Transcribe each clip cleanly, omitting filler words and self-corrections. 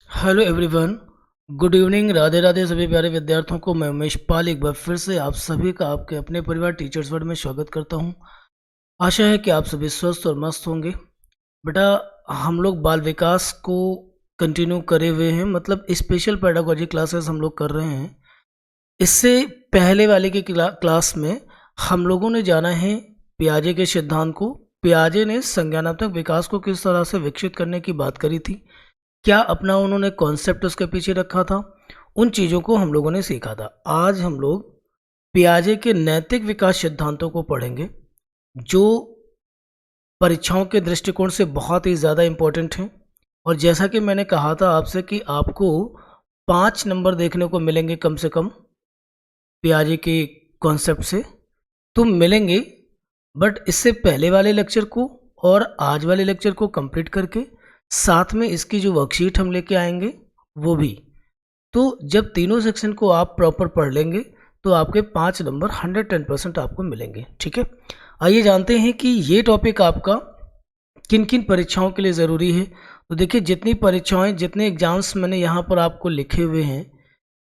Hello everyone. Good evening. Radhe Radhe सभी प्यारे विद्यार्थियों को। मैं उमेश पाल एक बार फिर से आप सभी का आपके अपने परिवार टीचर्स वर्ड में स्वागत करता हूं। आशा है कि आप सभी स्वस्थ और मस्त होंगे। बेटा, हम लोग बाल विकास को कंटिन्यू करे हुए हैं, मतलब स्पेशल पेडागोजी क्लासेस हम लोग कर रहे हैं। इससे पहले वाले की क्लास में हम लोगों ने जाना है पियाजे के सिद्धांत को। पियाजे ने संज्ञानात्मक विकास को किस तरह से विकसित करने की बात करी थी, क्या अपना उन्होंने कॉन्सेप्ट उसके पीछे रखा था, उन चीज़ों को हम लोगों ने सीखा था। आज हम लोग पियाजे के नैतिक विकास सिद्धांतों को पढ़ेंगे, जो परीक्षाओं के दृष्टिकोण से बहुत ही ज़्यादा इम्पोर्टेंट हैं। और जैसा कि मैंने कहा था आपसे कि आपको 5 नंबर देखने को मिलेंगे कम से कम पियाजे के कॉन्सेप्ट से, तो मिलेंगे। बट इससे पहले वाले लेक्चर को और आज वाले लेक्चर को कंप्लीट करके साथ में इसकी जो वर्कशीट हम लेके आएंगे वो भी, तो जब तीनों सेक्शन को आप प्रॉपर पढ़ लेंगे तो आपके 5 नंबर 110% आपको मिलेंगे। ठीक है, आइए जानते हैं कि ये टॉपिक आपका किन किन परीक्षाओं के लिए ज़रूरी है। तो देखिए, जितनी परीक्षाएं, जितने एग्जाम्स मैंने यहाँ पर आपको लिखे हुए हैं,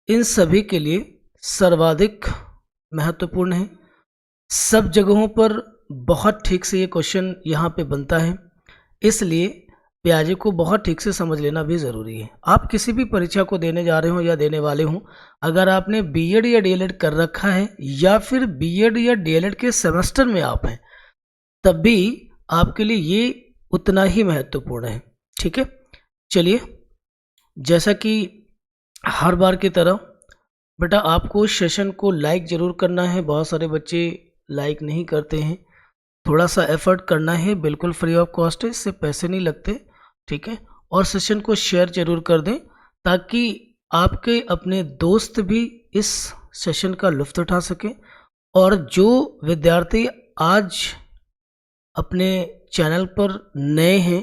इन सभी के लिए सर्वाधिक महत्वपूर्ण है। सब जगहों पर बहुत ठीक से ये क्वेश्चन यहाँ पे बनता है, इसलिए पियाजे को बहुत ठीक से समझ लेना भी ज़रूरी है। आप किसी भी परीक्षा को देने जा रहे हो या देने वाले हो, अगर आपने बीएड या डीएलएड कर रखा है या फिर बीएड या डीएलएड के सेमेस्टर में आप हैं, तब भी आपके लिए ये उतना ही महत्वपूर्ण है। ठीक है, चलिए, जैसा कि हर बार की तरह बेटा आपको सेशन को लाइक ज़रूर करना है। बहुत सारे बच्चे लाइक नहीं करते हैं, थोड़ा सा एफर्ट करना है, बिल्कुल फ्री ऑफ कॉस्ट है, इससे पैसे नहीं लगते। ठीक है, और सेशन को शेयर जरूर कर दें ताकि आपके अपने दोस्त भी इस सेशन का लुत्फ़ उठा सकें। और जो विद्यार्थी आज अपने चैनल पर नए हैं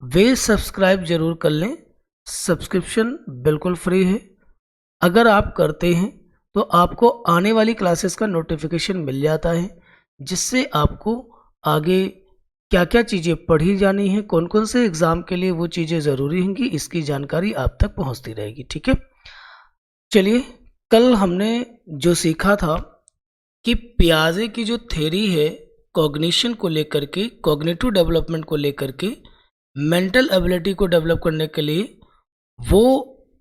वे सब्सक्राइब जरूर कर लें। सब्सक्रिप्शन बिल्कुल फ्री है। अगर आप करते हैं तो आपको आने वाली क्लासेस का नोटिफिकेशन मिल जाता है, जिससे आपको आगे क्या क्या चीज़ें पढ़ी जानी है, कौन कौन से एग्ज़ाम के लिए वो चीज़ें ज़रूरी होंगी, इसकी जानकारी आप तक पहुंचती रहेगी। ठीक है, चलिए, कल हमने जो सीखा था कि पियाजे की जो थ्योरी है कॉग्निशन को लेकर के, कॉग्निटिव डेवलपमेंट को लेकर के, मेंटल एबिलिटी को डेवलप करने के लिए, वो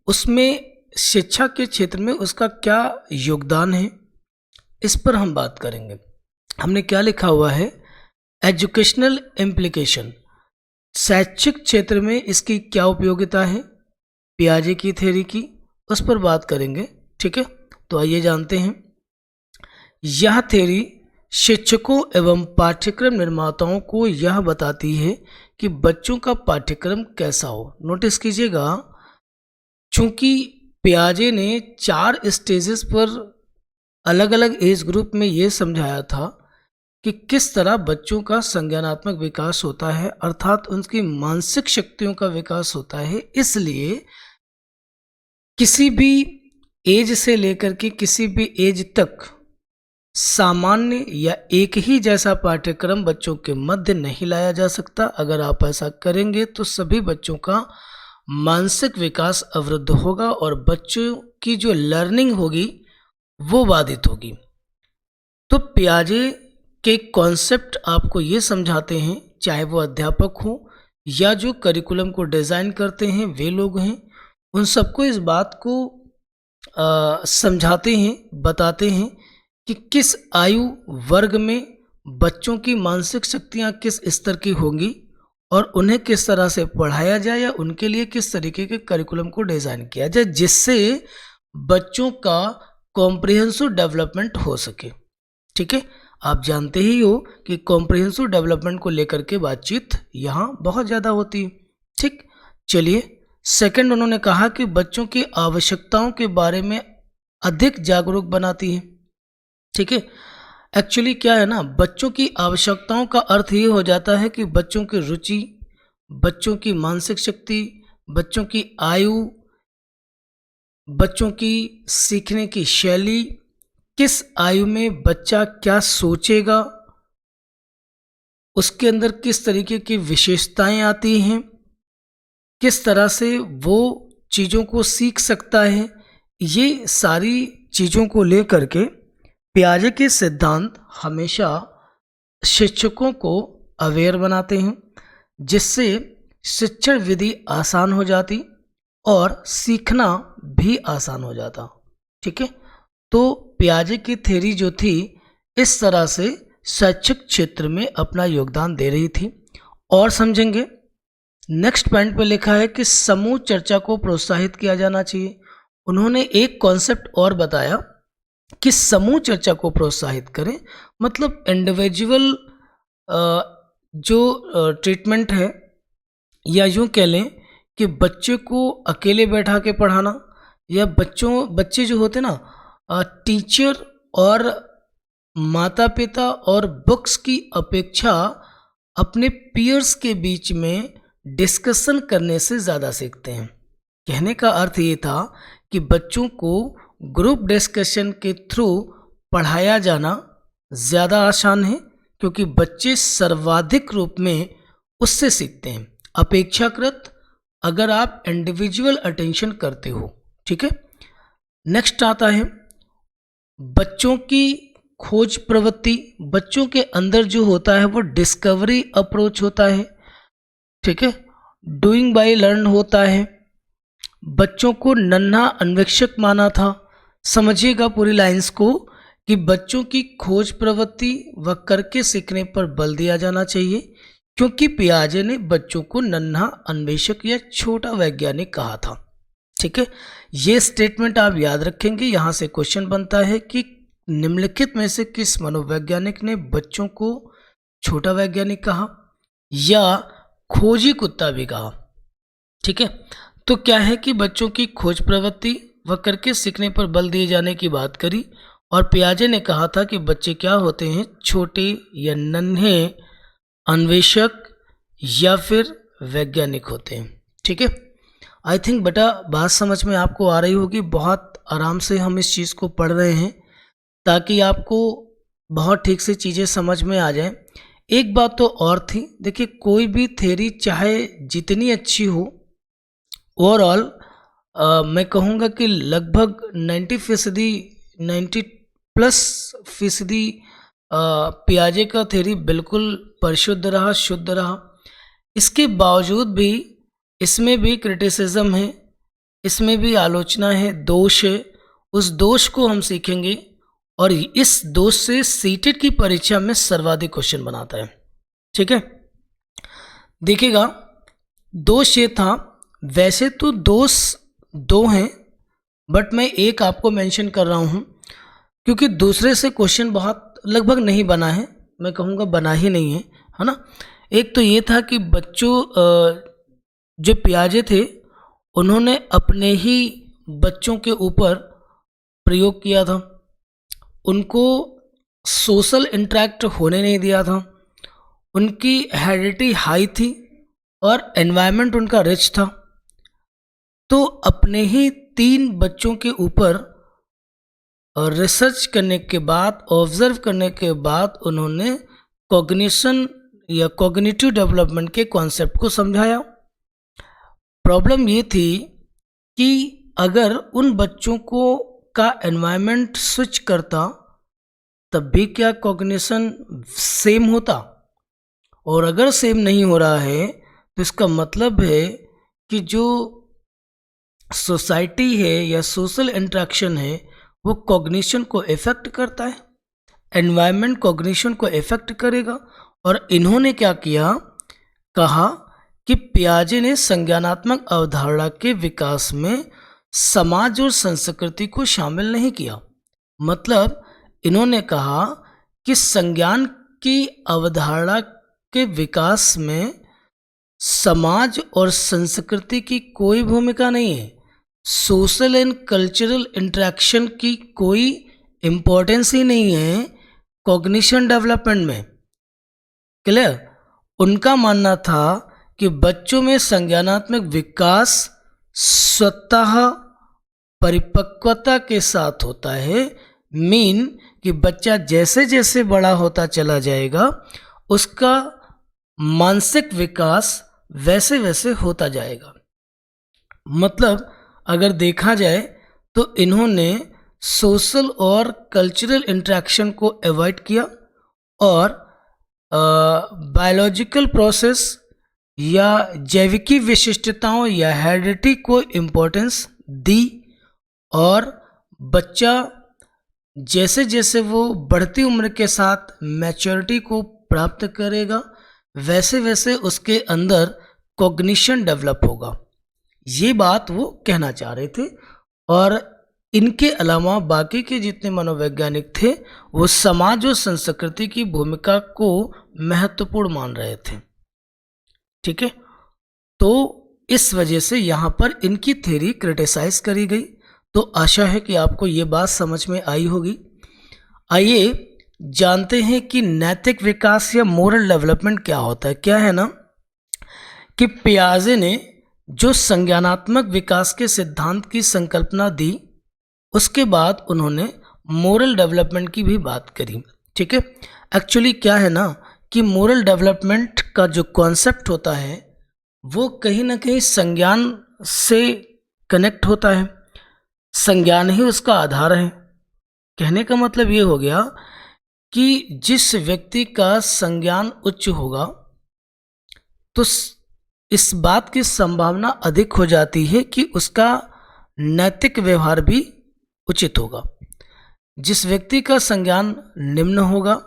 उसमें शिक्षा के क्षेत्र में उसका क्या योगदान है, इस पर हम बात करेंगे। हमने क्या लिखा हुआ है, एजुकेशनल इम्प्लीकेशन, शैक्षिक क्षेत्र में इसकी क्या उपयोगिता है, पियाजे की थ्योरी की, उस पर बात करेंगे। ठीक है, तो आइए जानते हैं। यह थ्योरी शिक्षकों एवं पाठ्यक्रम निर्माताओं को यह बताती है कि बच्चों का पाठ्यक्रम कैसा हो। नोटिस कीजिएगा, चूंकि पियाजे ने 4 स्टेजेस पर अलग अलग एज ग्रुप में ये समझाया था कि किस तरह बच्चों का संज्ञानात्मक विकास होता है, अर्थात उनकी मानसिक शक्तियों का विकास होता है। इसलिए किसी भी एज से लेकर के किसी भी एज तक सामान्य या एक ही जैसा पाठ्यक्रम बच्चों के मध्य नहीं लाया जा सकता। अगर आप ऐसा करेंगे तो सभी बच्चों का मानसिक विकास अवरुद्ध होगा और बच्चों की जो लर्निंग होगी वो बाधित होगी। तो पियाजे के कॉन्सेप्ट आपको ये समझाते हैं, चाहे वो अध्यापक हो या जो करिकुलम को डिज़ाइन करते हैं वे लोग हैं, उन सबको इस बात को समझाते हैं, बताते हैं कि किस आयु वर्ग में बच्चों की मानसिक शक्तियाँ किस स्तर की होंगी और उन्हें किस तरह से पढ़ाया जाए या उनके लिए किस तरीके के करिकुलम को डिज़ाइन किया जाए, जिससे बच्चों का कॉम्प्रिहेंसिव डेवलपमेंट हो सके। ठीक है, आप जानते ही हो कि कॉम्प्रिहेंसिव डेवलपमेंट को लेकर के बातचीत यहाँ बहुत ज़्यादा होती है। ठीक, चलिए, सेकंड उन्होंने कहा कि बच्चों की आवश्यकताओं के बारे में अधिक जागरूक बनाती है। ठीक है, एक्चुअली क्या है ना, बच्चों की आवश्यकताओं का अर्थ ये हो जाता है कि बच्चों की रुचि, बच्चों की मानसिक शक्ति, बच्चों की आयु, बच्चों की सीखने की शैली, किस आयु में बच्चा क्या सोचेगा, उसके अंदर किस तरीके की विशेषताएं आती हैं, किस तरह से वो चीज़ों को सीख सकता है, ये सारी चीज़ों को लेकर के पियाजे के सिद्धांत हमेशा शिक्षकों को अवेयर बनाते हैं, जिससे शिक्षण विधि आसान हो जाती और सीखना भी आसान हो जाता। ठीक है, तो पियाजे की थ्योरी जो थी इस तरह से शैक्षिक क्षेत्र में अपना योगदान दे रही थी। और समझेंगे, नेक्स्ट पॉइंट पे लिखा है कि समूह चर्चा को प्रोत्साहित किया जाना चाहिए। उन्होंने एक कॉन्सेप्ट और बताया कि समूह चर्चा को प्रोत्साहित करें, मतलब इंडिविजुअल जो ट्रीटमेंट है, या यूँ कह लें कि बच्चे को अकेले बैठा के पढ़ाना, या बच्चे जो होते ना, टीचर और माता पिता और बुक्स की अपेक्षा अपने पीयर्स के बीच में डिस्कशन करने से ज़्यादा सीखते हैं। कहने का अर्थ ये था कि बच्चों को ग्रुप डिस्कशन के थ्रू पढ़ाया जाना ज़्यादा आसान है, क्योंकि बच्चे सर्वाधिक रूप में उससे सीखते हैं अपेक्षाकृत अगर आप इंडिविजुअल अटेंशन करते हो। ठीक है, नेक्स्ट आता है बच्चों की खोज प्रवृत्ति। बच्चों के अंदर जो होता है वो डिस्कवरी अप्रोच होता है। ठीक है, डूइंग बाय लर्न होता है। बच्चों को नन्हा अन्वेषक माना था। समझिएगा पूरी लाइंस को कि बच्चों की खोज प्रवृत्ति व करके सीखने पर बल दिया जाना चाहिए, क्योंकि पियाजे ने बच्चों को नन्हा अन्वेषक या छोटा वैज्ञानिक कहा था। ठीक है, ये स्टेटमेंट आप याद रखेंगे। यहाँ से क्वेश्चन बनता है कि निम्नलिखित में से किस मनोवैज्ञानिक ने बच्चों को छोटा वैज्ञानिक कहा या खोजी कुत्ता भी कहा। ठीक है, तो क्या है कि बच्चों की खोज प्रवृत्ति व करके सीखने पर बल दिए जाने की बात करी, और पियाजे ने कहा था कि बच्चे क्या होते हैं, छोटे या नन्हे अन्वेषक या फिर वैज्ञानिक होते हैं। ठीक है, आई थिंक बेटा बात समझ में आपको आ रही होगी। बहुत आराम से हम इस चीज़ को पढ़ रहे हैं ताकि आपको बहुत ठीक से चीज़ें समझ में आ जाएं। एक बात तो और थी, देखिए कोई भी थ्योरी चाहे जितनी अच्छी हो, ओवरऑल मैं कहूँगा कि लगभग 90+ पियाजे का थ्योरी बिल्कुल परिशुद्ध रहा, शुद्ध रहा। इसके बावजूद भी इसमें भी क्रिटिसिज्म है, इसमें भी आलोचना है, दोष है। उस दोष को हम सीखेंगे और इस दोष से सीटेट की परीक्षा में सर्वाधिक क्वेश्चन बनाता है। ठीक है, देखिएगा दोष ये था, वैसे तो दोष दो हैं बट मैं एक आपको मेंशन कर रहा हूँ क्योंकि दूसरे से क्वेश्चन बहुत लगभग नहीं बना है, मैं कहूँगा बना ही नहीं है ना। एक तो ये था कि बच्चों जो पियाजे थे उन्होंने अपने ही बच्चों के ऊपर प्रयोग किया था, उनको सोशल इंटरेक्ट होने नहीं दिया था, उनकी हेरिडिटी हाई थी और एनवायरनमेंट उनका रिच था। तो अपने ही 3 बच्चों के ऊपर रिसर्च करने के बाद, ऑब्जर्व करने के बाद उन्होंने कॉग्निशन या कॉग्निटिव डेवलपमेंट के कॉन्सेप्ट को समझाया। प्रॉब्लम ये थी कि अगर उन बच्चों को का एनवायरनमेंट स्विच करता तब भी क्या कॉग्निशन सेम होता, और अगर सेम नहीं हो रहा है तो इसका मतलब है कि जो सोसाइटी है या सोशल इंटरेक्शन है वो कॉग्निशन को इफेक्ट करता है, एनवायरनमेंट कॉग्निशन को इफेक्ट करेगा। और इन्होंने क्या किया, कहा कि पियाजे ने संज्ञानात्मक अवधारणा के विकास में समाज और संस्कृति को शामिल नहीं किया। मतलब इन्होंने कहा कि संज्ञान की अवधारणा के विकास में समाज और संस्कृति की कोई भूमिका नहीं है, सोशल एंड कल्चरल इंटरेक्शन की कोई इम्पोर्टेंस ही नहीं है कॉग्निशन डेवलपमेंट में। क्लियर? उनका मानना था कि बच्चों में संज्ञानात्मक विकास स्वतः परिपक्वता के साथ होता है, मीन कि बच्चा जैसे जैसे बड़ा होता चला जाएगा उसका मानसिक विकास वैसे वैसे होता जाएगा। मतलब अगर देखा जाए तो इन्होंने सोशल और कल्चरल इंटरेक्शन को अवॉइड किया और बायोलॉजिकल प्रोसेस या जैविकी विशिष्टताओं या हेरिडिटी को इम्पोर्टेंस दी और बच्चा जैसे जैसे वो बढ़ती उम्र के साथ मैच्योरिटी को प्राप्त करेगा वैसे वैसे उसके अंदर कॉग्निशन डेवलप होगा। ये बात वो कहना चाह रहे थे। और इनके अलावा बाकी के जितने मनोवैज्ञानिक थे वो समाज और संस्कृति की भूमिका को महत्वपूर्ण मान रहे थे। ठीक है, तो इस वजह से यहाँ पर इनकी थ्योरी क्रिटिसाइज करी गई। तो आशा है कि आपको ये बात समझ में आई होगी। आइए जानते हैं कि नैतिक विकास या मोरल डेवलपमेंट क्या होता है। क्या है ना कि पियाजे ने जो संज्ञानात्मक विकास के सिद्धांत की संकल्पना दी उसके बाद उन्होंने मोरल डेवलपमेंट की भी बात करी। ठीक है, एक्चुअली क्या है ना कि मोरल डेवलपमेंट का जो कॉन्सेप्ट होता है वो कहीं ना कहीं संज्ञान से कनेक्ट होता है। संज्ञान ही उसका आधार है। कहने का मतलब ये हो गया कि जिस व्यक्ति का संज्ञान उच्च होगा तो इस बात की संभावना अधिक हो जाती है कि उसका नैतिक व्यवहार भी उचित होगा। जिस व्यक्ति का संज्ञान निम्न होगा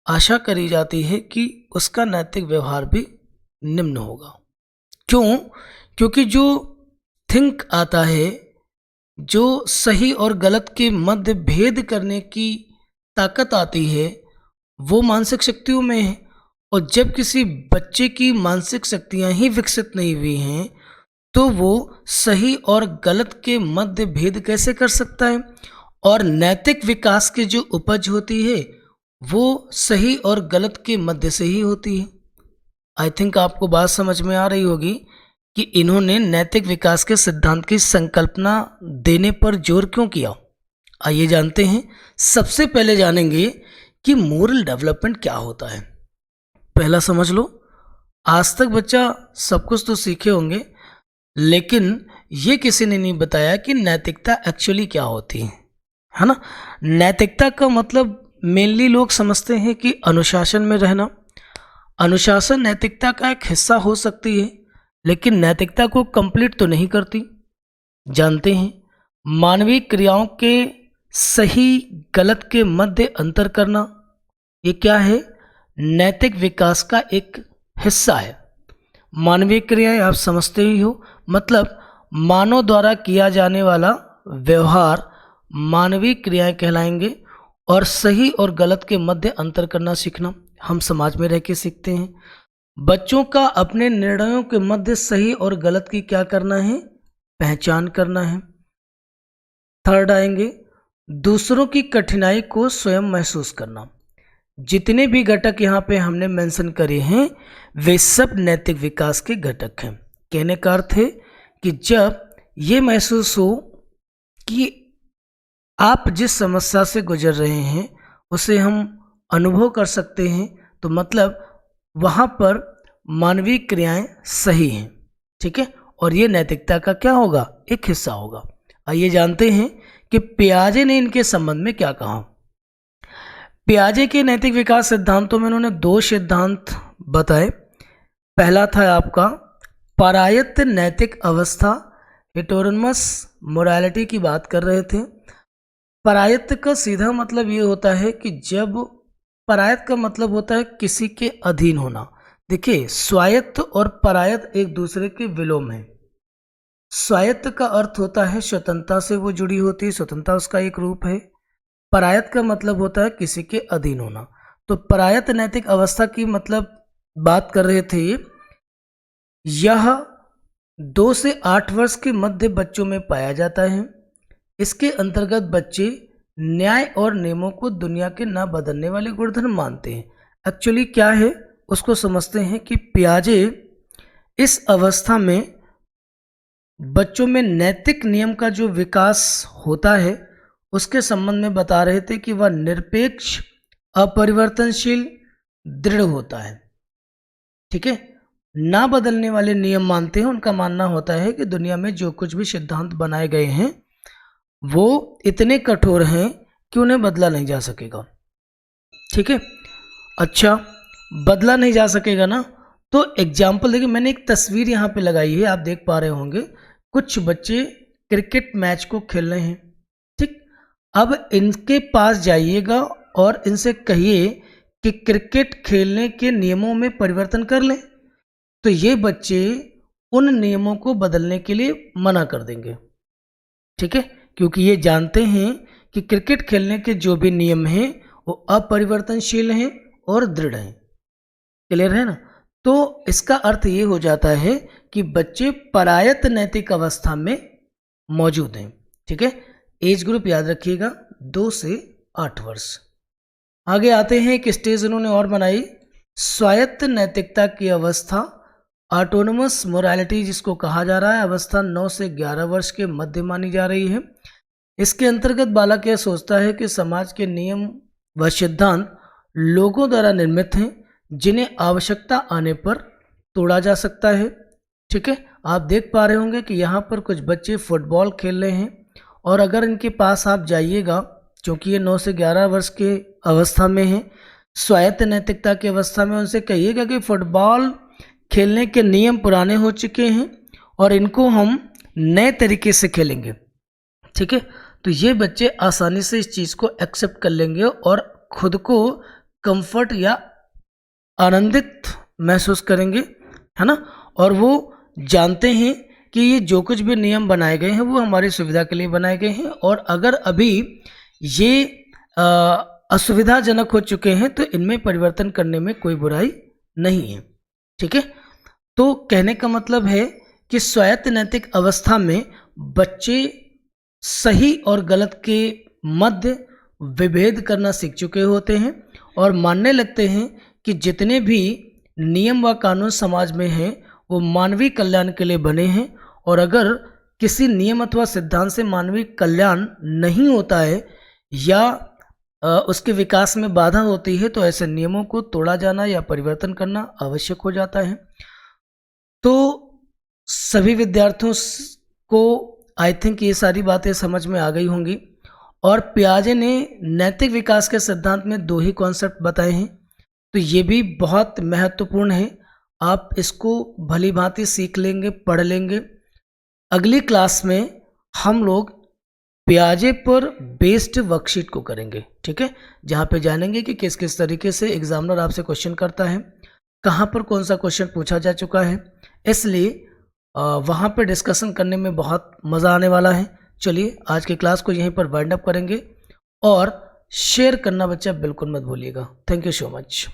आशा करी जाती है कि उसका नैतिक व्यवहार भी निम्न होगा। क्यों? क्योंकि जो थिंक आता है, जो सही और गलत के मध्य भेद करने की ताकत आती है वो मानसिक शक्तियों में है। और जब किसी बच्चे की मानसिक शक्तियां ही विकसित नहीं हुई हैं तो वो सही और गलत के मध्य भेद कैसे कर सकता है। और नैतिक विकास की जो उपज होती है वो सही और गलत के मध्य से ही होती है। आई थिंक आपको बात समझ में आ रही होगी कि इन्होंने नैतिक विकास के सिद्धांत की संकल्पना देने पर जोर क्यों किया। आइए जानते हैं। सबसे पहले जानेंगे कि मोरल डेवलपमेंट क्या होता है। पहला समझ लो, आज तक बच्चा सब कुछ तो सीखे होंगे लेकिन ये किसी ने नहीं बताया कि नैतिकता एक्चुअली क्या होती है ना। नैतिकता का मतलब मेनली लोग समझते हैं कि अनुशासन में रहना। अनुशासन नैतिकता का एक हिस्सा हो सकती है लेकिन नैतिकता को कंप्लीट तो नहीं करती। जानते हैं, मानवीय क्रियाओं के सही गलत के मध्य अंतर करना ये क्या है? नैतिक विकास का एक हिस्सा है। मानवीय क्रियाएं आप समझते ही हो, मतलब मानव द्वारा किया जाने वाला व्यवहार मानवीय क्रियाएं कहलाएंगे। और सही और गलत के मध्य अंतर करना सीखना हम समाज में रह के सीखते हैं। बच्चों का अपने निर्णयों के मध्य सही और गलत की क्या करना है? पहचान करना है। थर्ड आएंगे दूसरों की कठिनाई को स्वयं महसूस करना। जितने भी घटक यहाँ पे हमने मेंशन करे हैं वे सब नैतिक विकास के घटक हैं। कहने का अर्थ है कि जब ये महसूस हो कि आप जिस समस्या से गुजर रहे हैं उसे हम अनुभव कर सकते हैं तो मतलब वहाँ पर मानवीय क्रियाएं सही हैं। ठीक है, और ये नैतिकता का क्या होगा? एक हिस्सा होगा। आइए जानते हैं कि पियाजे ने इनके संबंध में क्या कहा। पियाजे के नैतिक विकास सिद्धांतों में उन्होंने दो सिद्धांत बताए। पहला था आपका परायत्त नैतिक अवस्था, हेटेरोनिमस मोरालिटी की बात कर रहे थे। परायत्त का सीधा मतलब ये होता है कि जब परायत्त का मतलब होता है किसी के अधीन होना। देखिए, स्वायत्त और परायत्त एक दूसरे के विलोम है। स्वायत्त का अर्थ होता है स्वतंत्रता से वो जुड़ी होती है, स्वतंत्रता उसका एक रूप है। परायत्त का मतलब होता है किसी के अधीन होना। तो परायत्त नैतिक अवस्था की मतलब बात कर रहे थे। यह 2 से 8 वर्ष के मध्य बच्चों में पाया जाता है। इसके अंतर्गत बच्चे न्याय और नियमों को दुनिया के न बदलने वाले गुणधर्म मानते हैं। एक्चुअली क्या है उसको समझते हैं कि पियाजे इस अवस्था में बच्चों में नैतिक नियम का जो विकास होता है उसके संबंध में बता रहे थे कि वह निरपेक्ष, अपरिवर्तनशील, दृढ़ होता है। ठीक है, ना बदलने वाले नियम मानते हैं। उनका मानना होता है कि दुनिया में जो कुछ भी सिद्धांत बनाए गए हैं वो इतने कठोर हैं कि उन्हें बदला नहीं जा सकेगा। ठीक है, अच्छा, बदला नहीं जा सकेगा ना, तो एग्जाम्पल देखिए, मैंने एक तस्वीर यहाँ पे लगाई है, आप देख पा रहे होंगे। कुछ बच्चे क्रिकेट मैच को खेल रहे हैं। ठीक, अब इनके पास जाइएगा और इनसे कहिए कि क्रिकेट खेलने के नियमों में परिवर्तन कर लें, तो ये बच्चे उन नियमों को बदलने के लिए मना कर देंगे। ठीक है, क्योंकि ये जानते हैं कि क्रिकेट खेलने के जो भी नियम हैं वो अपरिवर्तनशील हैं और दृढ़ हैं। क्लियर है ना? तो इसका अर्थ ये हो जाता है कि बच्चे परायत नैतिक अवस्था में मौजूद हैं। ठीक है, एज ग्रुप याद रखिएगा 2 से 8 वर्ष। आगे आते हैं एक स्टेज उन्होंने और बनाई, स्वायत्त नैतिकता की अवस्था, ऑटोनोमस मोरालिटी जिसको कहा जा रहा है। अवस्था 9 से 11 वर्ष के मध्य मानी जा रही है। इसके अंतर्गत बालक यह सोचता है कि समाज के नियम व सिद्धांत लोगों द्वारा निर्मित हैं, जिन्हें आवश्यकता आने पर तोड़ा जा सकता है। ठीक है, आप देख पा रहे होंगे कि यहाँ पर कुछ बच्चे फुटबॉल खेल रहे हैं, और अगर इनके पास आप जाइएगा, क्योंकि ये 9 से 11 वर्ष के अवस्था में हैं, स्वायत्त नैतिकता की अवस्था में, उनसे कहिएगा कि फुटबॉल खेलने के नियम पुराने हो चुके हैं और इनको हम नए तरीके से खेलेंगे। ठीक है, तो ये बच्चे आसानी से इस चीज़ को एक्सेप्ट कर लेंगे और खुद को कंफर्ट या आनंदित महसूस करेंगे, है ना। और वो जानते हैं कि ये जो कुछ भी नियम बनाए गए हैं वो हमारी सुविधा के लिए बनाए गए हैं, और अगर अभी ये असुविधाजनक हो चुके हैं तो इनमें परिवर्तन करने में कोई बुराई नहीं है। ठीक है, तो कहने का मतलब है कि स्वायत्त नैतिक अवस्था में बच्चे सही और गलत के मध्य विभेद करना सीख चुके होते हैं और मानने लगते हैं कि जितने भी नियम व कानून समाज में हैं वो मानवीय कल्याण के लिए बने हैं, और अगर किसी नियम अथवा सिद्धांत से मानवीय कल्याण नहीं होता है या उसके विकास में बाधा होती है तो ऐसे नियमों को तोड़ा जाना या परिवर्तन करना आवश्यक हो जाता है। तो सभी विद्यार्थियों को आई थिंक ये सारी बातें समझ में आ गई होंगी, और पियाजे ने नैतिक विकास के सिद्धांत में 2 ही कॉन्सेप्ट बताए हैं, तो ये भी बहुत महत्वपूर्ण है। आप इसको भली भांति सीख लेंगे, पढ़ लेंगे। अगली क्लास में हम लोग पियाजे पर बेस्ड वर्कशीट को करेंगे। ठीक है, जहाँ पे जानेंगे कि किस किस तरीके से एग्जामिनर आपसे क्वेश्चन करता है, कहाँ पर कौन सा क्वेश्चन पूछा जा चुका है, इसलिए वहाँ पे डिस्कशन करने में बहुत मज़ा आने वाला है। चलिए आज की क्लास को यहीं पर वाइंड अप करेंगे, और शेयर करना बच्चा बिल्कुल मत भूलिएगा। Thank you so much.